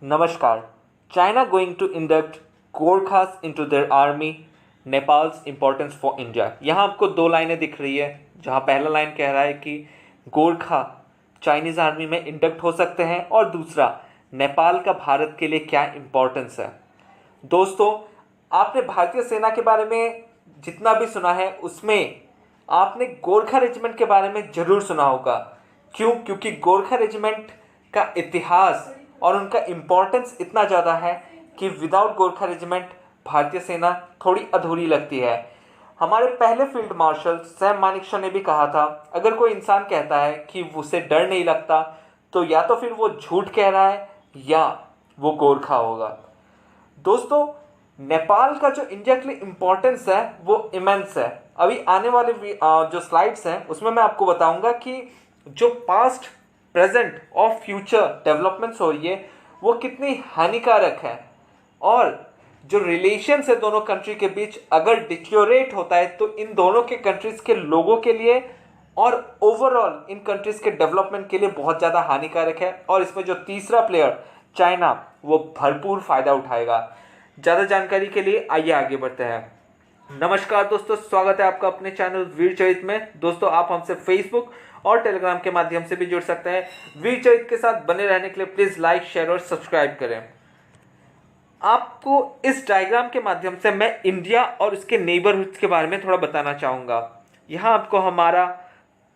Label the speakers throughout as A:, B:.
A: Namaskar. China going to induct Gorkhas into their army. Nepals importance for India. यहाँ आपको दो लाइनें दिख रही है, जहाँ पहला लाइन कह रहा है कि गोरखा चाइनीज़ आर्मी में इंडक्ट हो सकते हैं और दूसरा नेपाल का भारत के लिए क्या इम्पोर्टेंस है। दोस्तों, आपने भारतीय सेना के बारे में जितना भी सुना है उसमें आपने गोरखा रेजिमेंट के बारे में ज़रूर सुना होगा। क्यों? क्योंकि गोरखा रेजिमेंट का इतिहास और उनका इम्पोर्टेंस इतना ज़्यादा है कि विदाउट गोरखा रेजिमेंट भारतीय सेना थोड़ी अधूरी लगती है। हमारे पहले फील्ड मार्शल सैम मानेकशॉ ने भी कहा था, अगर कोई इंसान कहता है कि उसे डर नहीं लगता तो या तो फिर वो झूठ कह रहा है या वो गोरखा होगा। दोस्तों, नेपाल का जो इंडिया के लिए इम्पोर्टेंस है वो इमेंस है। अभी आने वाले जो स्लाइड्स हैं उसमें मैं आपको बताऊंगा कि जो पास्ट, प्रेजेंट और फ्यूचर डेवलपमेंट्स हो रही है वो कितनी हानिकारक है, और जो रिलेशंस है दोनों कंट्री के बीच अगर डिट्योरेट होता है तो इन दोनों के कंट्रीज़ के लोगों के लिए और ओवरऑल इन कंट्रीज़ के डेवलपमेंट के लिए बहुत ज़्यादा हानिकारक है। और इसमें जो तीसरा प्लेयर चाइना, वो भरपूर फ़ायदा उठाएगा। ज़्यादा जानकारी के लिए आइए आगे बढ़ते हैं। नमस्कार दोस्तों, स्वागत है आपका अपने चैनल वीर चरित में। दोस्तों, आप हमसे फेसबुक और टेलीग्राम के माध्यम से भी जुड़ सकते हैं। वीर चरित के साथ बने रहने के लिए प्लीज़ लाइक, शेयर और सब्सक्राइब करें। आपको इस डायग्राम के माध्यम से मैं इंडिया और उसके नेबरहुड्स के बारे में थोड़ा बताना चाहूँगा। यहाँ आपको हमारा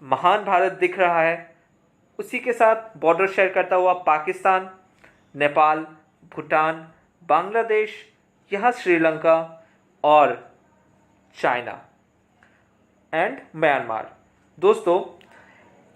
A: महान भारत दिख रहा है, उसी के साथ बॉर्डर शेयर करता हुआ पाकिस्तान, नेपाल, भूटान, बांग्लादेश, यहाँ श्रीलंका और चाइना एंड म्यांमार। दोस्तों,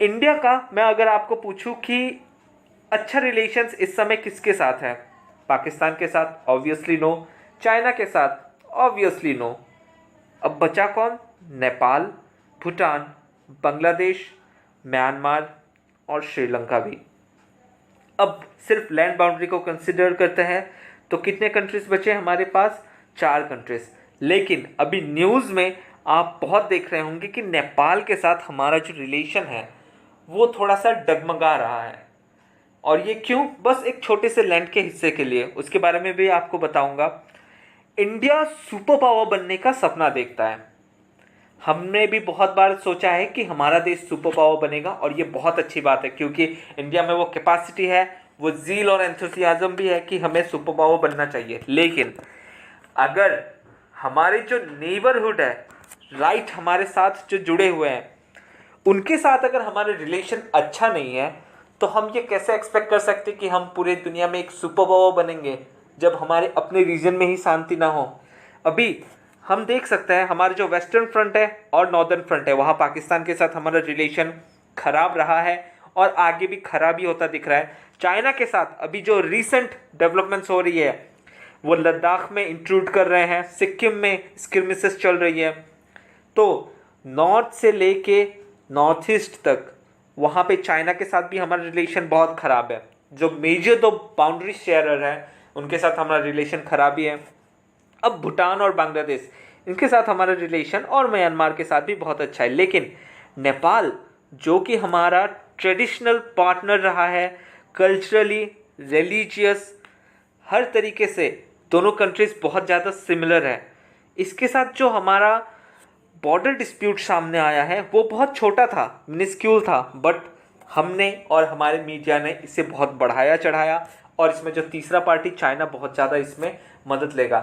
A: इंडिया का मैं अगर आपको पूछूं कि अच्छा रिलेशंस इस समय किसके साथ है, पाकिस्तान के साथ ऑब्वियसली नो, चाइना के साथ ऑब्वियसली नो। अब बचा कौन? नेपाल, भूटान, बांग्लादेश, म्यांमार और श्रीलंका भी। अब सिर्फ लैंड बाउंड्री को कंसिडर करते हैं तो कितने कंट्रीज बचे हमारे पास? 4 कंट्रीज। लेकिन अभी न्यूज़ में आप बहुत देख रहे होंगे कि नेपाल के साथ हमारा जो रिलेशन है वो थोड़ा सा डगमगा रहा है। और ये क्यों? बस एक छोटे से लैंड के हिस्से के लिए, उसके बारे में भी आपको बताऊंगा। इंडिया सुपर पावर बनने का सपना देखता है। हमने भी बहुत बार सोचा है कि हमारा देश सुपर पावर बनेगा, और ये बहुत अच्छी बात है क्योंकि इंडिया में वो कैपेसिटी है, वो ज़ील और एंथुसियाज्म भी है कि हमें सुपर पावर बनना चाहिए। लेकिन अगर हमारे जो नेबरहुड है, राइट, हमारे साथ जो जुड़े हुए हैं, उनके साथ अगर हमारे रिलेशन अच्छा नहीं है तो हम ये कैसे एक्सपेक्ट कर सकते कि हम पूरे दुनिया में एक सुपर पावर बनेंगे जब हमारे अपने रीजन में ही शांति ना हो। अभी हम देख सकते हैं हमारे जो वेस्टर्न फ्रंट है और नॉर्दर्न फ्रंट है, वहाँ पाकिस्तान के साथ हमारा रिलेशन खराब रहा है और आगे भी खराब ही होता दिख रहा है। चाइना के साथ अभी जो रिसेंट डेवलपमेंट्स हो रही है, वो लद्दाख में इंट्रूड कर रहे हैं, सिक्किम में स्किर्मिसेस चल रही है। तो नॉर्थ से लेके नॉर्थ ईस्ट तक वहाँ पे चाइना के साथ भी हमारा रिलेशन बहुत ख़राब है। जो मेजर दो बाउंड्री शेयरर हैं उनके साथ हमारा रिलेशन ख़राब ही है। अब भूटान और बांग्लादेश, इनके साथ हमारा रिलेशन और म्यांमार के साथ भी बहुत अच्छा है। लेकिन नेपाल, जो कि हमारा ट्रेडिशनल पार्टनर रहा है, कल्चरली, रिलीजियस, हर तरीके से दोनों कंट्रीज़ बहुत ज़्यादा सिमिलर है। इसके साथ जो हमारा बॉर्डर डिस्प्यूट सामने आया है वो बहुत छोटा था, मिनिस्क्यूल था, बट हमने और हमारे मीडिया ने इसे बहुत बढ़ाया चढ़ाया, और इसमें जो तीसरा पार्टी चाइना बहुत ज़्यादा इसमें मदद लेगा।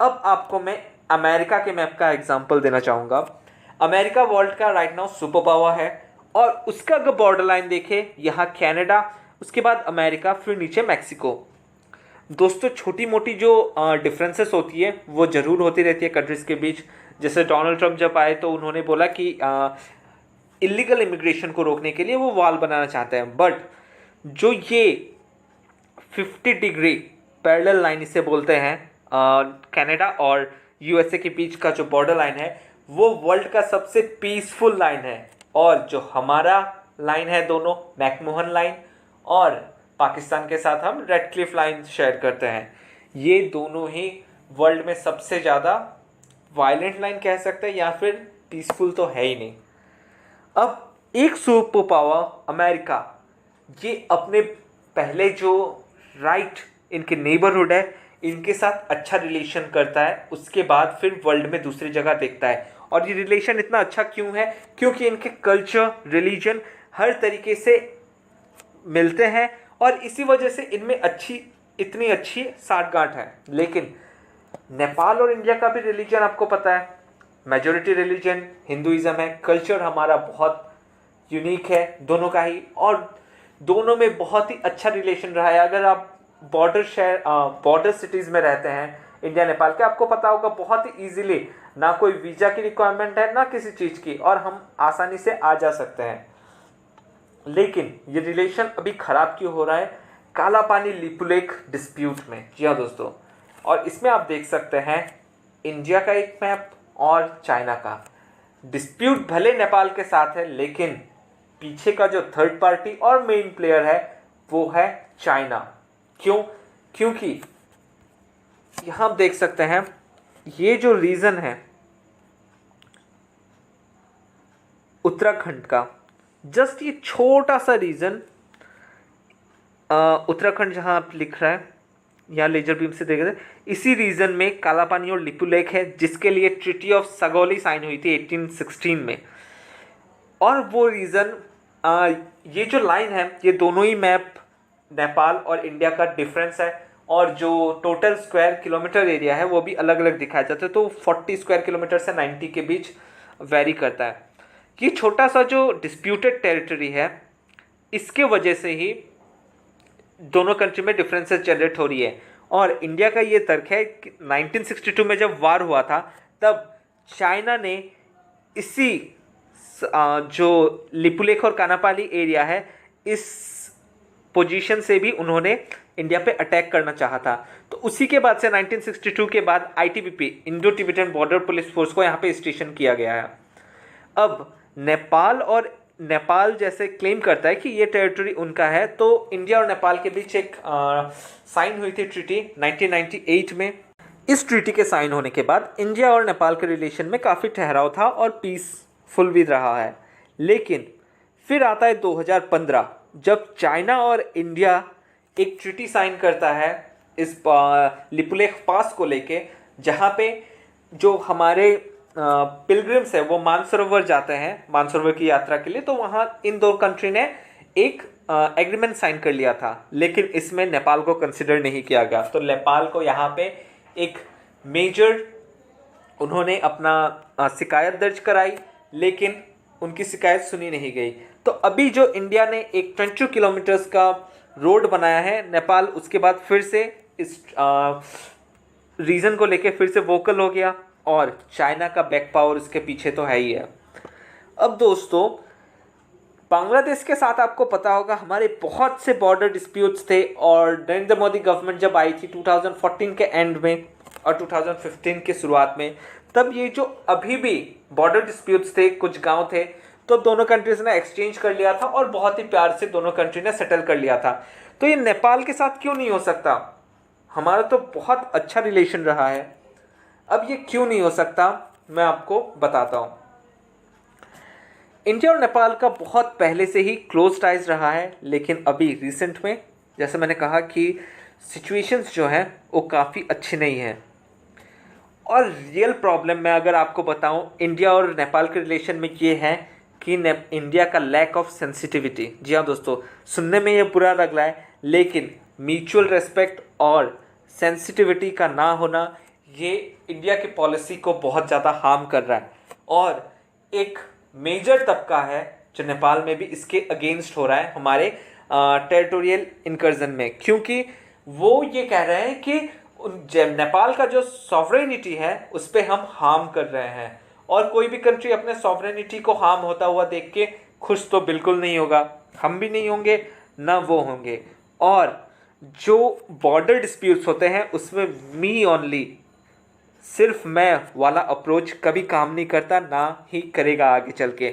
A: अब आपको मैं अमेरिका के मैप का एग्जांपल देना चाहूँगा। अमेरिका वर्ल्ड का राइट नाउ सुपर पावर है, और उसका अगर बॉर्डर लाइन देखें, यहाँ कनाडा, उसके बाद अमेरिका, फिर नीचे मैक्सिको। दोस्तों, छोटी मोटी जो डिफरेंसेस होती है वो ज़रूर होती रहती है कंट्रीज़ के बीच। जैसे डोनाल्ड ट्रंप जब आए तो उन्होंने बोला कि इलीगल इमिग्रेशन को रोकने के लिए वो वॉल बनाना चाहते हैं, बट जो ये 50 डिग्री पैरेलल लाइन इसे बोलते हैं, कनाडा और यूएसए के बीच का जो बॉर्डर लाइन है वो वर्ल्ड का सबसे पीसफुल लाइन है। और जो हमारा लाइन है दोनों, मैकमोहन लाइन, और पाकिस्तान के साथ हम रेड क्लिफ लाइन शेयर करते हैं, ये दोनों ही वर्ल्ड में सबसे ज़्यादा वायलेंट लाइन कह सकते हैं, या फिर पीसफुल तो है ही नहीं। अब एक सुपर पावर अमेरिका, ये अपने पहले जो राइट इनके नेबरहुड है, इनके साथ अच्छा रिलेशन करता है, उसके बाद फिर वर्ल्ड में दूसरी जगह देखता है। और ये रिलेशन इतना अच्छा क्यों है? क्योंकि इनके कल्चर, रिलीजन हर तरीके से मिलते हैं और इसी वजह से इनमें इतनी अच्छी साठगांठ है। लेकिन नेपाल और इंडिया का भी रिलीजन आपको पता है, मेजॉरिटी रिलीजन हिंदुइज्म है। कल्चर हमारा बहुत यूनिक है दोनों का ही, और दोनों में बहुत ही अच्छा रिलेशन रहा है। अगर आप बॉर्डर सिटीज़ में रहते हैं इंडिया नेपाल के, आपको पता होगा बहुत ही ईजिली, ना कोई वीज़ा की रिक्वायरमेंट है ना किसी चीज़ की, और हम आसानी से आ जा सकते हैं। लेकिन ये रिलेशन अभी ख़राब क्यों हो रहा है? काला पानी लिपुलेख डिस्प्यूट में। जी हाँ दोस्तों, और इसमें आप देख सकते हैं इंडिया का एक मैप और चाइना का डिस्प्यूट। भले नेपाल के साथ है, लेकिन पीछे का जो थर्ड पार्टी और मेन प्लेयर है वो है चाइना। क्यों? क्योंकि यहाँ आप देख सकते हैं ये जो रीजन है उत्तराखंड का, जस्ट ये छोटा सा रीजन, उत्तराखंड जहाँ आप लिख रहा है यहाँ लेजर बीम से देख रहे हैं, इसी रीजन में काला पानी और लिपुलेख है, जिसके लिए ट्रीटी ऑफ सगौली साइन हुई थी 1816 में। और वो रीजन, ये जो लाइन है, ये दोनों ही मैप नेपाल और इंडिया का डिफरेंस है, और जो टोटल स्क्वायर किलोमीटर एरिया है वो भी अलग अलग दिखाया जाता है। तो 40 स्क्वायर किलोमीटर से 90 के बीच वेरी करता है। ये छोटा सा जो डिस्प्यूटेड टेरिटरी है, इसके वजह से ही दोनों कंट्री में डिफरेंसेस जनरेट हो रही है। और इंडिया का ये तर्क है कि 1962 में जब वार हुआ था, तब चाइना ने इसी जो लिपुलेख और कानापाली एरिया है, इस पोजीशन से भी उन्होंने इंडिया पे अटैक करना चाहा था। तो उसी के बाद से 1962 के बाद ITBP, Indo Tibetan border police force को यहाँ पे स्टेशन किया गया है। अब नेपाल जैसे क्लेम करता है कि ये टेरिटरी उनका है, तो इंडिया और नेपाल के बीच एक साइन हुई थी ट्रीटी 1998 में। इस ट्रीटी के साइन होने के बाद इंडिया और नेपाल के रिलेशन में काफ़ी ठहराव था और पीसफुल भी रहा है। लेकिन फिर आता है 2015, जब चाइना और इंडिया एक ट्रीटी साइन करता है इस लिपुलेख पास को लेके, जहाँ पे जो हमारे पिलग्रिम्स है वो मानसरोवर जाते हैं मानसरोवर की यात्रा के लिए। तो वहाँ इन दो कंट्री ने एक एग्रीमेंट साइन कर लिया था, लेकिन इसमें नेपाल को कंसिडर नहीं किया गया। तो नेपाल को यहाँ पे एक मेजर उन्होंने अपना शिकायत दर्ज कराई, लेकिन उनकी शिकायत सुनी नहीं गई। तो अभी जो इंडिया ने एक 22 किलोमीटर्स का रोड बनाया है, नेपाल उसके बाद फिर से इस रीजन को लेके फिर से वोकल हो गया, और चाइना का बैक पावर इसके पीछे तो है ही है। अब दोस्तों, बांग्लादेश के साथ आपको पता होगा हमारे बहुत से बॉर्डर डिस्प्यूट्स थे, और नरेंद्र मोदी गवर्नमेंट जब आई थी 2014 के एंड में और 2015 के शुरुआत में, तब ये जो अभी भी बॉर्डर डिस्प्यूट्स थे, कुछ गांव थे, तो दोनों कंट्रीज ने एक्सचेंज कर लिया था और बहुत ही प्यार से दोनों कंट्री ने सेटल कर लिया था। तो ये नेपाल के साथ क्यों नहीं हो सकता? हमारा तो बहुत अच्छा रिलेशन रहा है। अब ये क्यों नहीं हो सकता, मैं आपको बताता हूँ। इंडिया और नेपाल का बहुत पहले से ही क्लोज टाइज रहा है, लेकिन अभी रिसेंट में जैसे मैंने कहा कि सिचुएशंस जो हैं वो काफ़ी अच्छी नहीं हैं। और रियल प्रॉब्लम मैं अगर आपको बताऊं इंडिया और नेपाल के रिलेशन में ये है कि इंडिया का लैक ऑफ सेंसिटिविटी। जी हाँ दोस्तों, सुनने में ये बुरा लग रहा है, लेकिन म्यूचुअल रेस्पेक्ट और सेंसिटिविटी का ना होना ये इंडिया की पॉलिसी को बहुत ज़्यादा हार्म कर रहा है। और एक मेजर तबका है जो नेपाल में भी इसके अगेंस्ट हो रहा है हमारे टेरिटोरियल इनकर्जन में, क्योंकि वो ये कह रहे हैं कि नेपाल का जो सॉवरेनिटी है उस पर हम हार्म कर रहे हैं। और कोई भी कंट्री अपने सॉवरेनिटी को हार्म होता हुआ देख के खुश तो बिल्कुल नहीं होगा, हम भी नहीं होंगे, ना वो होंगे। और जो बॉर्डर डिस्प्यूट्स होते हैं उसमें मी ओनली, सिर्फ मैं वाला अप्रोच कभी काम नहीं करता, ना ही करेगा आगे चल के।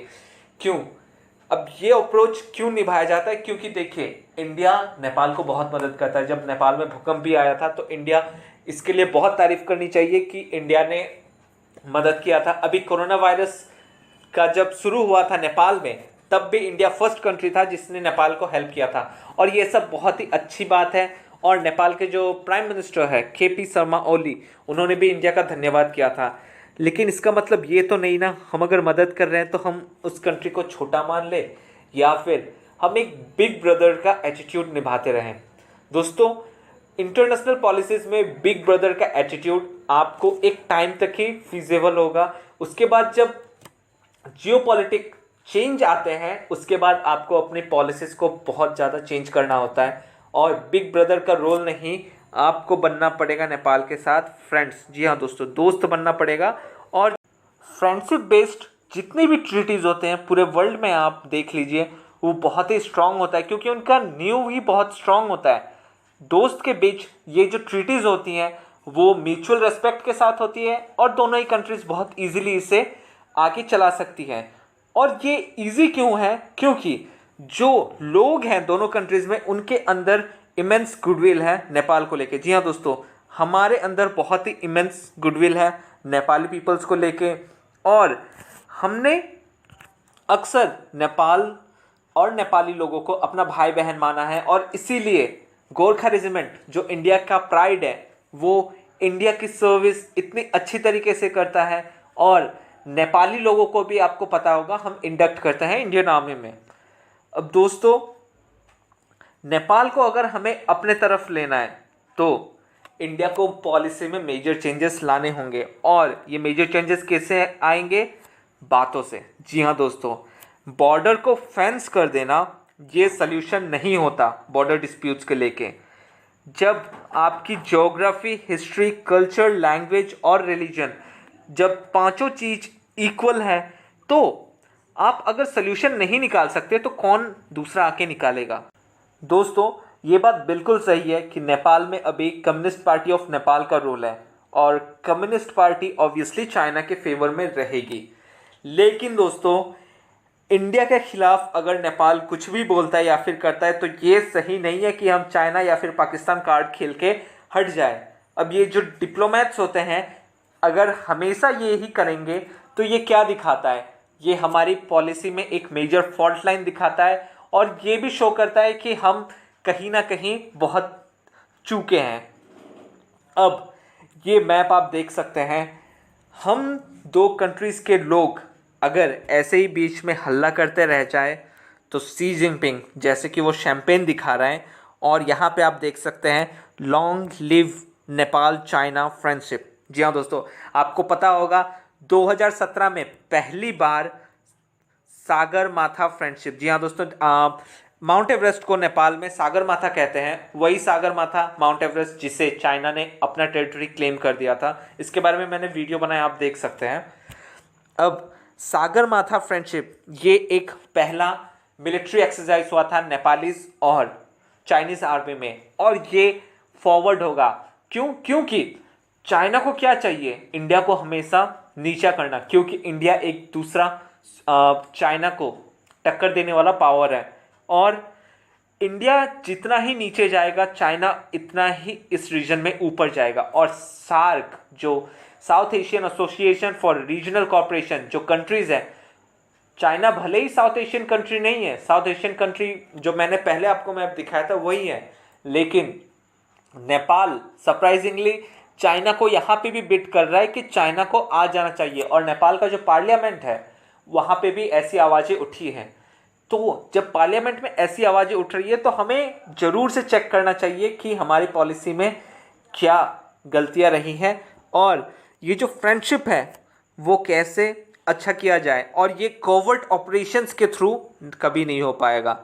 A: क्यों? अब ये अप्रोच क्यों निभाया जाता है? क्योंकि देखिए, इंडिया नेपाल को बहुत मदद करता है। जब नेपाल में भूकंप भी आया था तो इंडिया, इसके लिए बहुत तारीफ करनी चाहिए कि इंडिया ने मदद किया था। अभी कोरोना वायरस का जब शुरू हुआ था नेपाल में, तब भी इंडिया फर्स्ट कंट्री था जिसने नेपाल को हेल्प किया था। और ये सब बहुत ही अच्छी बात है, और नेपाल के जो प्राइम मिनिस्टर है KP शर्मा ओली, उन्होंने भी इंडिया का धन्यवाद किया था। लेकिन इसका मतलब ये तो नहीं ना, हम अगर मदद कर रहे हैं तो हम उस कंट्री को छोटा मान ले या फिर हम एक बिग ब्रदर का एटीट्यूड निभाते रहें। दोस्तों, इंटरनेशनल पॉलिसीज में बिग ब्रदर का एटीट्यूड आपको एक टाइम तक ही फिजिबल होगा। उसके बाद जब जियोपॉलिटिक चेंज आते हैं, उसके बाद आपको अपनी पॉलिसीज को बहुत ज़्यादा चेंज करना होता है और बिग ब्रदर का रोल नहीं, आपको बनना पड़ेगा नेपाल के साथ फ्रेंड्स। जी हाँ दोस्तों, दोस्त बनना पड़ेगा। और फ्रेंडशिप बेस्ड जितनी भी ट्रीटीज़ होते हैं पूरे वर्ल्ड में आप देख लीजिए, वो बहुत ही स्ट्रांग होता है क्योंकि उनका नींव ही बहुत स्ट्रांग होता है। दोस्त के बीच ये जो ट्रीटीज़ होती हैं वो म्यूचुअल रेस्पेक्ट के साथ होती है और दोनों ही कंट्रीज़ बहुत ईजिली इसे आगे चला सकती हैं। और ये इजी क्यों है? क्योंकि जो लोग हैं दोनों कंट्रीज़ में, उनके अंदर इमेंस गुडविल है नेपाल को लेके। जी हाँ दोस्तों, हमारे अंदर बहुत ही इमेंस गुडविल है नेपाली पीपल्स को लेके और हमने अक्सर नेपाल और नेपाली लोगों को अपना भाई बहन माना है और इसीलिए गोरखा रेजिमेंट जो इंडिया का प्राइड है वो इंडिया की सर्विस इतनी अच्छी तरीके से करता है। और नेपाली लोगों को भी आपको पता होगा हम इंडक्ट करते हैं इंडियन आर्मी में। अब दोस्तों, नेपाल को अगर हमें अपने तरफ लेना है तो इंडिया को पॉलिसी में मेजर चेंजेस लाने होंगे और ये मेजर चेंजेस कैसे आएंगे? बातों से। जी हाँ दोस्तों, बॉर्डर को फेंस कर देना ये सल्यूशन नहीं होता बॉर्डर डिस्प्यूट्स के लेके। जब आपकी ज्योग्राफी, हिस्ट्री, कल्चर, लैंग्वेज और रिलीजन, जब पांचों चीज इक्वल है तो आप अगर सल्यूशन नहीं निकाल सकते तो कौन दूसरा आके निकालेगा? दोस्तों, ये बात बिल्कुल सही है कि नेपाल में अभी कम्युनिस्ट पार्टी ऑफ नेपाल का रोल है और कम्युनिस्ट पार्टी ऑब्वियसली चाइना के फेवर में रहेगी। लेकिन दोस्तों, इंडिया के खिलाफ अगर नेपाल कुछ भी बोलता है या फिर करता है तो ये सही नहीं है कि हम चाइना या फिर पाकिस्तान कार्ड खेल के हट जाए। अब ये जो डिप्लोमेट्स होते हैं अगर हमेशा ये ही करेंगे तो ये क्या दिखाता है? ये हमारी पॉलिसी में एक मेजर फॉल्ट लाइन दिखाता है और ये भी शो करता है कि हम कहीं ना कहीं बहुत चूके हैं। अब ये मैप आप देख सकते हैं, हम दो कंट्रीज़ के लोग अगर ऐसे ही बीच में हल्ला करते रह जाए तो शी जिनपिंग जैसे कि वो शैंपेन दिखा रहे हैं और यहाँ पे आप देख सकते हैं long live Nepal China friendship. जी हाँ दोस्तों, आपको पता होगा 2017 में पहली बार सागर माथा फ्रेंडशिप। जी हाँ दोस्तों, माउंट एवरेस्ट को नेपाल में सागर माथा कहते हैं, वही सागर माथा माउंट एवरेस्ट जिसे चाइना ने अपना टेरिटरी क्लेम कर दिया था। इसके बारे में मैंने वीडियो बनाया, आप देख सकते हैं। अब सागर माथा फ्रेंडशिप ये एक पहला मिलिट्री एक्सरसाइज हुआ था नेपालीज और चाइनीज़ आर्मी में और ये फॉरवर्ड होगा। क्योंकि चाइना को क्या चाहिए? इंडिया को हमेशा नीचा करना, क्योंकि इंडिया एक दूसरा चाइना को टक्कर देने वाला पावर है और इंडिया जितना ही नीचे जाएगा चाइना इतना ही इस रीजन में ऊपर जाएगा। और सार्क जो south Asian association for regional corporation जो कंट्रीज है, चाइना भले ही साउथ एशियन कंट्री नहीं है, साउथ एशियन कंट्री जो मैंने पहले आपको मैप दिखाया था वही है, लेकिन नेपाल सरप्राइजिंगली चाइना को यहाँ पे भी बिड कर रहा है कि चाइना को आ जाना चाहिए और नेपाल का जो पार्लियामेंट है वहाँ पे भी ऐसी आवाज़ें उठी हैं। तो जब पार्लियामेंट में ऐसी आवाज़ें उठ रही है तो हमें ज़रूर से चेक करना चाहिए कि हमारी पॉलिसी में क्या गलतियाँ रही हैं और ये जो फ्रेंडशिप है वो कैसे अच्छा किया जाए। और ये कोवर्ट ऑपरेशंस के थ्रू कभी नहीं हो पाएगा।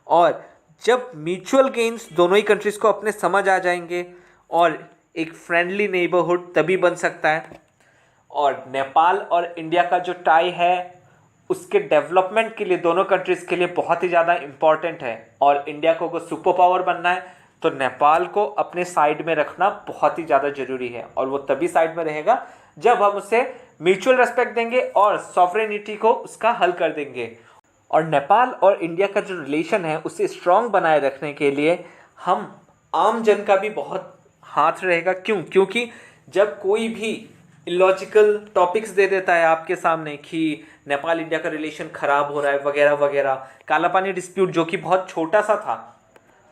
A: और जब म्यूचुअल गेन्स दोनों ही कंट्रीज़ को अपने समझ आ जाएंगे और एक फ्रेंडली नेबरहुड तभी बन सकता है। और नेपाल और इंडिया का जो टाई है उसके डेवलपमेंट के लिए दोनों कंट्रीज़ के लिए बहुत ही ज़्यादा इम्पॉर्टेंट है। और इंडिया को अगर सुपर पावर बनना है तो नेपाल को अपने साइड में रखना बहुत ही ज़्यादा ज़रूरी है और वो तभी साइड में रहेगा जब हम उसे म्यूचुअल रेस्पेक्ट देंगे और सॉवरेनिटी को उसका हल कर देंगे। और नेपाल और इंडिया का जो रिलेशन है उसे स्ट्रॉन्ग बनाए रखने के लिए हम आम जन का भी बहुत हाथ रहेगा। क्योंकि जब कोई भी इलॉजिकल टॉपिक्स दे देता है आपके सामने कि नेपाल इंडिया का रिलेशन ख़राब हो रहा है वगैरह वगैरह, काला पानी डिस्प्यूट जो कि बहुत छोटा सा था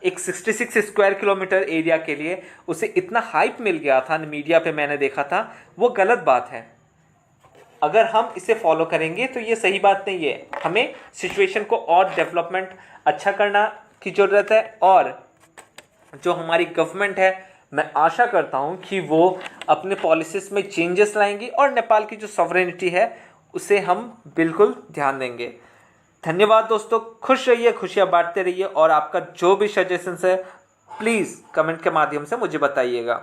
A: एक 66 स्क्वायर किलोमीटर एरिया के लिए उसे इतना हाइप मिल गया था, मीडिया पे मैंने देखा था, वो गलत बात है। अगर हम इसे फॉलो करेंगे तो ये सही बात नहीं है। हमें सिचुएशन को और डेवलपमेंट अच्छा करना की ज़रूरत है, और जो हमारी गवर्नमेंट है, मैं आशा करता हूँ कि वो अपने पॉलिसीज़ में चेंजेस लाएंगी और नेपाल की जो सॉवरेनिटी है उसे हम बिल्कुल ध्यान देंगे। धन्यवाद दोस्तों, खुश रहिए, खुशियाँ बांटते रहिए, और आपका जो भी सजेशंस है प्लीज़ कमेंट के माध्यम से मुझे बताइएगा।